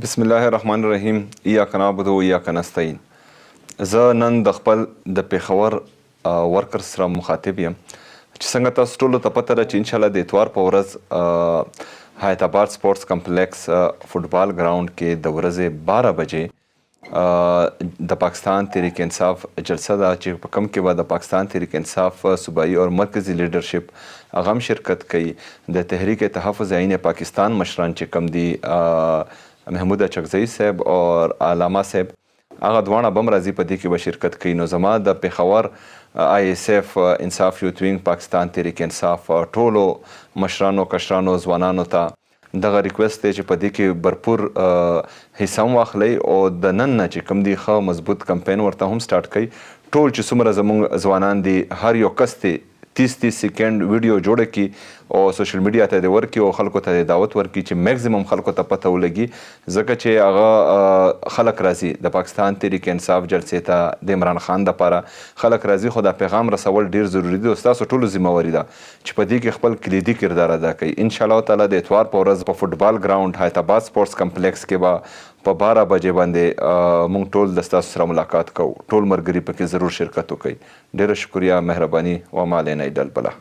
بسم الله الرحمن الرحیم. ایاک نعبد و ایاک نستعین. زه نن د خپل د پیښور ورکر سره مخاطب یم چې څنګه تاسو ټولو ته پته ده چې انشاءالله د اتوار په ورځ حیات آباد سپورټس کمپلیکس فوټبال ګراوند کې د ورځې 12 بجې د پاکستان تحریک انصاف جلسه ده چې په کوم کې به د پاکستان تحریک انصاف صوبایي او مرکزي لیډرشپ هغه هم شرکت کوي. د تحریک تحفظ عین پاکستان مشران چې کوم دي محمود اچکزئی صاحب اور علامه صاحب هغه دواړه به هم راځي په دې کې به شرکت کوي. نو زما د پېښور آی ایس ایف انصاف یوت وینګ پاکستان تحریک انصاف ټولو مشرانو کشرانو ځوانانو ته دغه ریکویسټ دی چې په دې کې برپور حصه هم واخلئ او د نن نه چې کوم دي ښه مضبوط کمپین ورته هم سټارټ کوي. ټول چې څومره زموږ ځوانان دي هر یو کس دی 30 سیکنډ ویډیو جوړه کړي او سوشل میډیا ته دې ورکړي او خلکو ته دعوت ورکړي چې میکزیمم خلکو ته پته ولګي ځکه چې هغه خلک راځي د پاکستان تحریک انصاف جلسې ته د عمران خان دپاره خلک راځي خو دا پیغام رسول ډیر ضروري دی او ستاسو ټولو ذمهواري ده چې په دې کې خپل کلیدي کردار ادا کوي. انشاءالله تعالی د اتوار په ورځ په فوټبال ګراوند حیات آباد سپورټس کمپلیکس کې به په 12 بجې باندې موږ ټول د ستاسو سره ملاقات کوو. ټول ملګري پکې ضرور شرکت وکړي. ډیره شکریه، مهرباني و ما علینا الا البلاغ.